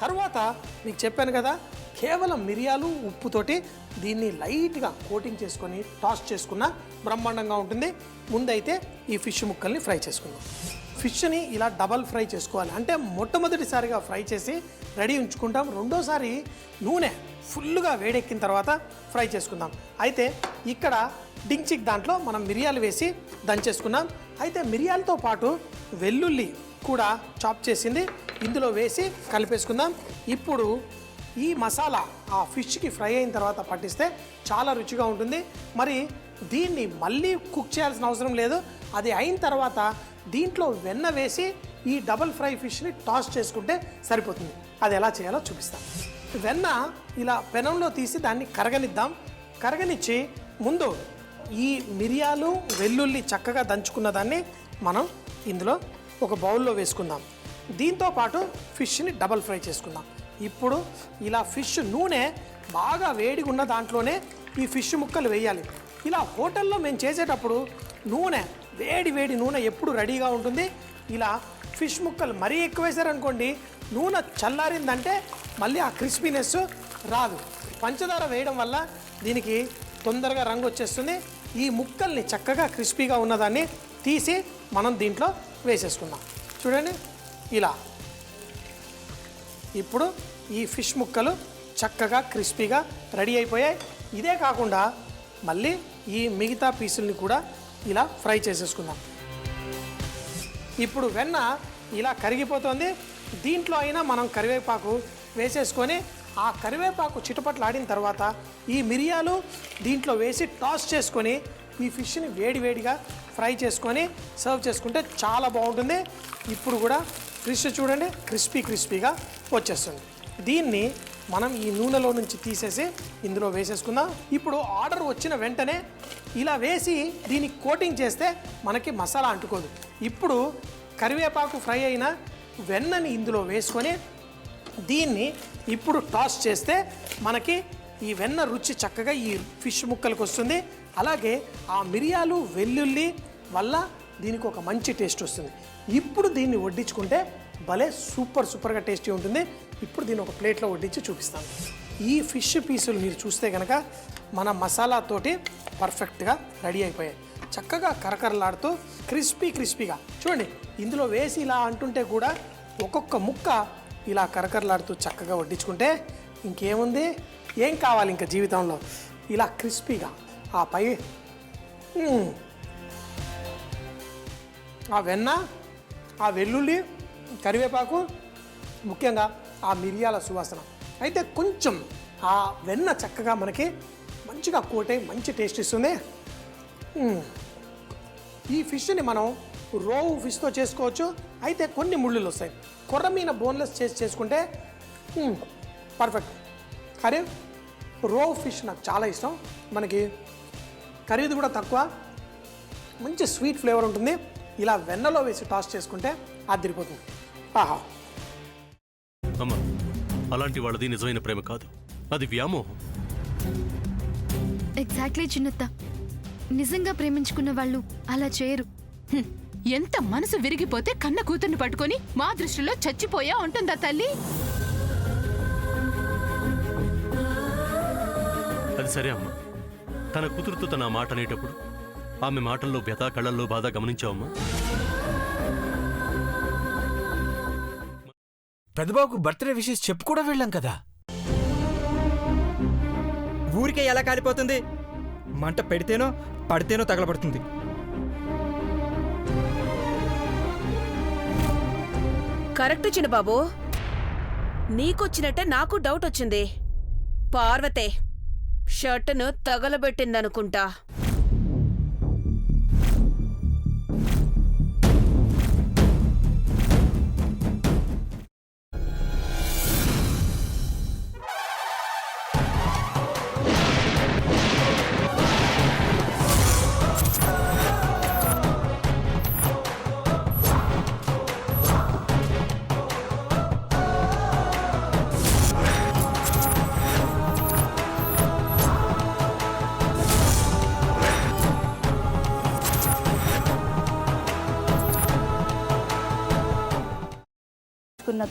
తర్వాత మీకు చెప్పాను కదా, కేవలం మిరియాలు ఉప్పుతోటి దీన్ని లైట్గా కోటింగ్ చేసుకొని టాస్ చేసుకున్న బ్రహ్మాండంగా ఉంటుంది. ముందైతే ఈ ఫిష్ ముక్కల్ని ఫ్రై చేసుకుందాం. ఫిష్ని ఇలా డబల్ ఫ్రై చేసుకోవాలి. అంటే మొట్టమొదటిసారిగా ఫ్రై చేసి రెడీ ఉంచుకుంటాం. రెండోసారి నూనె ఫుల్గా వేడెక్కిన తర్వాత ఫ్రై చేసుకుందాం. అయితే ఇక్కడ డించిక్ దాంట్లో మనం మిరియాలు వేసి దంచేసుకున్నాం. అయితే మిరియాలతో పాటు వెల్లుల్లి కూడా చాప్ చేసింది ఇందులో వేసి కలిపేసుకుందాం. ఇప్పుడు ఈ మసాలా ఆ ఫిష్కి ఫ్రై అయిన తర్వాత పట్టిస్తే చాలా రుచిగా ఉంటుంది. మరి దీన్ని మళ్ళీ కుక్ చేయాల్సిన అవసరం లేదు. అది అయిన తర్వాత దీంట్లో వెన్న వేసి ఈ డబల్ ఫ్రై ఫిష్ని టాస్ చేసుకుంటే సరిపోతుంది. అది ఎలా చేయాలో చూపిస్తాం. వెన్న ఇలా పెనంలో తీసి దాన్ని కరగనిద్దాం. కరగనిచ్చి ముందు ఈ మిరియాలు వెల్లుల్లి చక్కగా దంచుకున్న దాన్ని మనం ఇందులో ఒక బౌల్లో వేసుకుందాం. దీంతో పాటు ఫిష్ని డబల్ ఫ్రై చేసుకుందాం. ఇప్పుడు ఇలా ఫిష్ నూనె బాగా వేడిగా ఉన్న దాంట్లోనే ఈ ఫిష్ ముక్కలు వేయాలి. ఇలా హోటల్లో మేము చేసేటప్పుడు నూనె వేడి నూనె ఎప్పుడు రెడీగా ఉంటుంది. ఇలా ఫిష్ ముక్కలు మరీ ఎక్కువ వేసారనుకోండి, నూనె చల్లారిందంటే మళ్ళీ ఆ క్రిస్పీనెస్ రాదు. పంచదార వేయడం వల్ల దీనికి తొందరగా రంగు వచ్చేస్తుంది. ఈ ముక్కల్ని చక్కగా క్రిస్పీగా ఉన్నదాన్ని తీసి మనం దీంట్లో వేసేసుకుందాం. చూడండి ఇలా. ఇప్పుడు ఈ ఫిష్ ముక్కలు చక్కగా క్రిస్పీగా రెడీ అయిపోయాయి. ఇదే కాకుండా మళ్ళీ ఈ మిగతా పీసుల్ని కూడా ఇలా ఫ్రై చేసేసుకుందాం. ఇప్పుడు వెన్న ఇలా కరిగిపోతుంది. దీంట్లో అయినా మనం కరివేపాకు వేసేసుకొని ఆ కరివేపాకు చిటపట్లాడిన తర్వాత ఈ మిరియాలు దీంట్లో వేసి టాస్ చేసుకొని ఈ ఫిష్ని వేడిగా ఫ్రై చేసుకొని సర్వ్ చేసుకుంటే చాలా బాగుంటుంది. ఇప్పుడు కూడా ఫిష్ చూడండి క్రిస్పీగా వచ్చేస్తుంది. దీన్ని మనం ఈ నూనెలో నుంచి తీసేసి ఇందులో వేసేసుకుందాం. ఇప్పుడు ఆర్డర్ వచ్చిన వెంటనే ఇలా వేసి దీన్ని కోటింగ్ చేస్తే మనకి మసాలా అంటుకోదు. ఇప్పుడు కరివేపాకు ఫ్రై అయిన వెన్నని ఇందులో వేసుకొని దీన్ని ఇప్పుడు టాస్ చేస్తే మనకి ఈ వెన్న రుచి చక్కగా ఈ ఫిష్ ముక్కలకు వస్తుంది. అలాగే ఆ మిరియాలు వెల్లుల్లి వల్ల దీనికి ఒక మంచి టేస్ట్ వస్తుంది. ఇప్పుడు దీన్ని వడ్డించుకుంటే భలే సూపర్గా టేస్టీ ఉంటుంది. ఇప్పుడు దీన్ని ఒక ప్లేట్లో వడ్డించి చూపిస్తాను. ఈ ఫిష్ పీసులు మీరు చూస్తే కనుక మన మసాలాతోటి పర్ఫెక్ట్గా రెడీ అయిపోయాయి. చక్కగా కరకరలాడుతూ క్రిస్పీగా చూడండి. ఇందులో వేసి ఇలా అంటుంటే కూడా ఒక్కొక్క ముక్క ఇలా కరకరలాడుతూ చక్కగా వడ్డించుకుంటే ఇంకేముంది, ఏం కావాలి ఇంకా జీవితంలో. ఇలా క్రిస్పీగా ఆ పై ఆ వెన్న, ఆ వెల్లుల్లి, కరివేపాకు, ముఖ్యంగా ఆ మిరియాల సువాసన. అయితే కొంచెం ఆ వెన్న చక్కగా మనకి మంచిగా కోటై మంచి టేస్ట్ ఇస్తుంది. ఈ ఫిష్ని మనం రోవు ఫిష్తో చేసుకోవచ్చు. అయితే కొన్ని ముళ్ళులు వస్తాయి. కొర్రమీన బోన్లెస్ చేసుకుంటే పర్ఫెక్ట్. కానీ రోవు ఫిష్ నాకు చాలా ఇష్టం. మనకి ఖరీదు కూడా తక్కువ, మంచి స్వీట్ ఫ్లేవర్ ఉంటుంది. ఇలా వెన్నలో వేసి టాస్ చేసుకుంటే అదిరిపోతుంది. ఆహా, అమ్మ, అలాంటి వాళ్ళది నిజమైన ప్రేమ కాదు, అది వ్యామోహం. ఎగ్జాక్ట్లీ చిన్నత్త, నిజంగా ప్రేమించుకున్న వాళ్ళు అలా చేయరు. ఎంత మనసు విరిగిపోతే కన్న కూతుర్ని పట్టుకొని మా దృష్టిలో చచ్చిపోయా ఉంటుందా తల్లి? అది సరే అమ్మా, తన కూతురుతో తన మాట అనేటప్పుడు ఆమె మాటల్లో వ్యథ, కళ్ళల్లో బాధ గమనించావమ్మా? పెద్దబాబుకు బర్త్డే విషెస్ చెప్పు కూడా వెళ్ళాం కదా. ఊరికే ఎలా కాలిపోతుంది? మంట పెడితేనో పడితేనో తగలబడుతుంది. కరెక్ట్ చిన్నబాబు, నీకొచ్చినట్టే నాకు డౌట్ వచ్చింది. పార్వతే షర్టును తగలబెట్టిందనుకుంటా.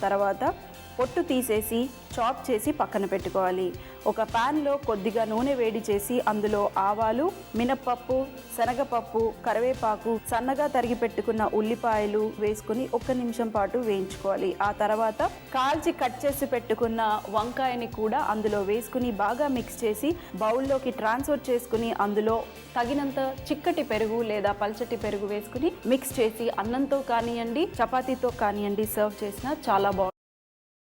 తర్వాత పొట్టు తీసేసి చాప్ చేసి పక్కన పెట్టుకోవాలి. ఒక ప్యాన్లో కొద్దిగా నూనె వేడి చేసి అందులో ఆవాలు, మినప్పప్పు, శనగపప్పు, కరివేపాకు, సన్నగా తరిగి పెట్టుకున్న ఉల్లిపాయలు వేసుకుని 1 నిమిషం పాటు వేయించుకోవాలి. ఆ తర్వాత కాల్చి కట్ చేసి పెట్టుకున్న వంకాయని కూడా అందులో వేసుకుని బాగా మిక్స్ చేసి బౌల్లోకి ట్రాన్స్ఫర్ చేసుకుని అందులో తగినంత చిక్కటి పెరుగు లేదా పల్చటి పెరుగు వేసుకుని మిక్స్ చేసి అన్నంతో కానివ్వండి, చపాతీతో కానివ్వండి సర్వ్ చేసినా చాలా బాగుంటుంది.